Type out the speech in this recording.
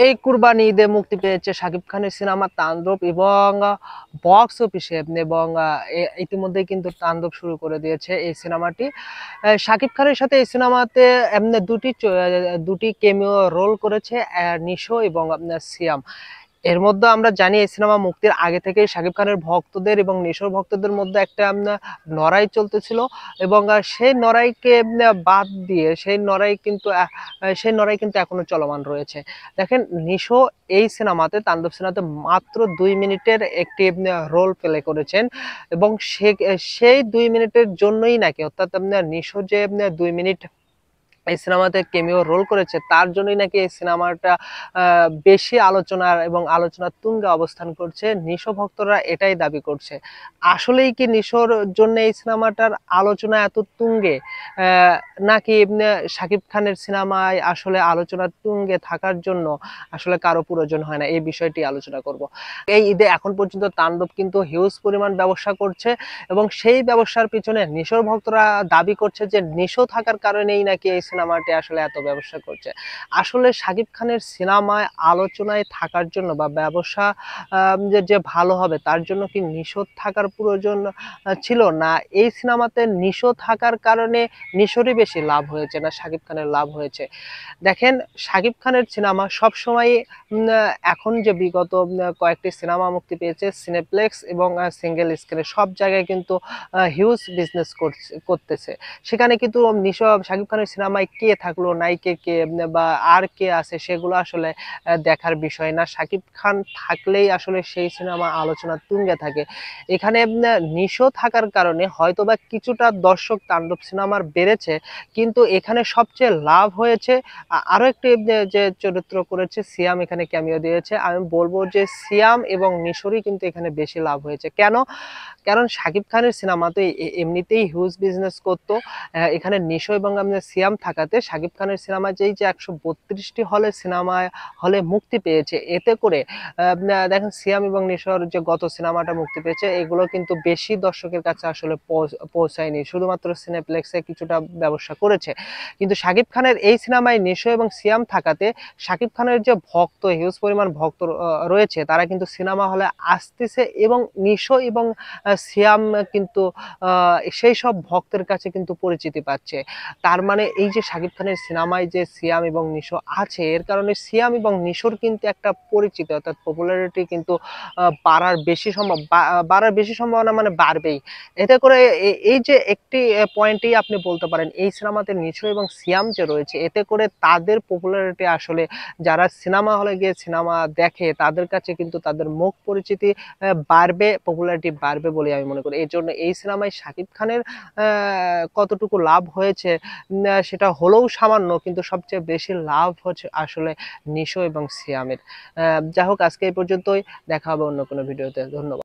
এই কুরবানি ঈদে মুক্তি পেয়েছে শাকিব খানের সিনেমা তাণ্ডব এবং বক্স অফিসে এবং ইতিমধ্যে কিন্তু তাণ্ডব শুরু করে দিয়েছে এই সিনেমাটি। শাকিব খানের সাথে এই সিনেমাতে এমনি দুটি কেমিও রোল করেছে নিশো এবং আপনার সিয়াম। এর মধ্যে আমরা জানি এই সিনেমা মুক্তির আগে থেকেই শাকিব খানের ভক্তদের এবং নিশোর ভক্তদের মধ্যে একটা লড়াই চলতেছিল এবং সেই লড়াইকে বাদ দিয়ে সেই লড়াই কিন্তু এখনো চলমান রয়েছে। দেখেন, নিশো এই সিনেমাতে তাণ্ডব সিনেমাতে মাত্র 2 মিনিটের একটি রোল প্লে করেছেন এবং সেই 2 মিনিটের জন্যই নাকি, অর্থাৎ নিশো যে 2 মিনিট এই সিনেমাতে কেমিও রোল করেছে তার জন্যই নাকি এই সিনেমাটা বেশি আলোচনার এবং আলোচনার তুঙ্গে অবস্থান করছে। নিশো ভক্তরা এটাই দাবি করছে। আসলেই কি নিশোর জন্য এই সিনেমাটার আলোচনা এত তুঙ্গে, নাকি শাকিব খানের সিনেমায় আসলে আলোচনার তুঙ্গে থাকার জন্য আসলে কারো প্রয়োজন হয় না, এই বিষয়টি আলোচনা করব। এই ঈদে এখন পর্যন্ত তাণ্ডব কিন্তু হিউজ পরিমাণ ব্যবসা করছে এবং সেই ব্যবসার পিছনে নিশোর ভক্তরা দাবি করছে যে নিশো থাকার কারণেই নাকি এই সিনেমাটি আসলে এত ব্যবসা করছে। আসলে শাকিব খানের সিনেমায় আলোচনায় থাকার জন্য বা ব্যবসা যে ভালো হবে তার জন্য কি নিশো থাকার প্রয়োজন ছিল না? এই সিনেমাতে নিশো থাকার কারণে নিশোরই বেশি লাভ হয়েছে না শাকিব খানের লাভ হয়েছে? দেখেন, শাকিব খানের সিনেমা সবসময় এখন যে বিগত কয়েকটি সিনেমা মুক্তি পেয়েছে সিনেপ্লেক্স এবং সিঙ্গেল স্ক্রিনে সব জায়গায় কিন্তু হিউজ বিজনেস করতেছে। সেখানে কিন্তু শাকিব খানের সিনেমায় কে থাকলো, নায়িকা কে বা আর কে আছে সেগুলো আসলে দেখার বিষয় না। শাকিব খান থাকলেই আসলে সেই সিনেমা আলোচনার তুঙ্গে থাকে। এখানে নিশো থাকার কারণে হয়তোবা কিছুটা দর্শক তাণ্ডব সিনেমার বেড়েছে, কিন্তু এখানে সবচেয়ে লাভ হয়েছে আরো একটি যে চরিত্র করেছে সিয়াম, এখানে ক্যামিও দিয়েছে। আমি বলবো যে সিয়াম এবং নিশোরই কিন্তু এখানে বেশি লাভ হয়েছে। কেন? কারণ শাকিব খানের সিনেমা তো এমনিতেই হিউজ বিজনেস করতো। এখানে নিশো এবং সিয়াম থাকাতে শাকিব খানের সিনেমা যেই যে 132টি হলে মুক্তি পেয়েছে, এতে করে দেখেন সিয়াম এবং নিশোর যে গত সিনেমাটা মুক্তি পেয়েছে এগুলো কিন্তু বেশি দর্শকের কাছে আসলে পৌঁছায়নি, শুধুমাত্র সিনেপ্লেক্সে কিছুটা ব্যবসা করেছে। কিন্তু শাকিব খানের এই সিনেমায় নিশো এবং সিয়াম থাকাতে শাকিব খানের যে হিউজ পরিমাণ ভক্ত রয়েছে তারা কিন্তু সিনেমা হলে আসতেছে এবং নিশো এবং সিয়াম কিন্তু সেই সব ভক্তের কাছে কিন্তু পরিচিতি পাচ্ছে। তার মানে এই যে শাকিব খানের সিনেমায় যে সিয়াম এবং নিশো আছে, এর কারণে সিয়াম এবং নিশোর কিন্তু একটা পরিচিতি অর্থাৎ পপুলারিটি কিন্তু বাড়ার বেশি সম্ভাবনা মানে বাড়বেই। এতে করে এই যে একটি পয়েন্টেই আপনি বলতে পারেন এই সিনেমাতে নিশো এবং সিয়াম যে রয়েছে, এতে করে তাদের পপুলারিটি আসলে যারা সিনেমা হলে গিয়ে সিনেমা দেখে তাদের কাছে কিন্তু তাদের মুখ পরিচিতি বাড়বে, পপুলারিটি বাড়বে বলে আমি মনে করি। এই জন্য এই সিনেমায় শাকিব খানের কতটুকু লাভ হয়েছে সেটা হলেও সামান্য, কিন্তু সবচেয়ে বেশি লাভ হচ্ছে আসলে নিশো এবং সিয়ামের। যাই হোক, আজকে এই পর্যন্তই। দেখা হবে অন্য কোনো ভিডিওতে। ধন্যবাদ।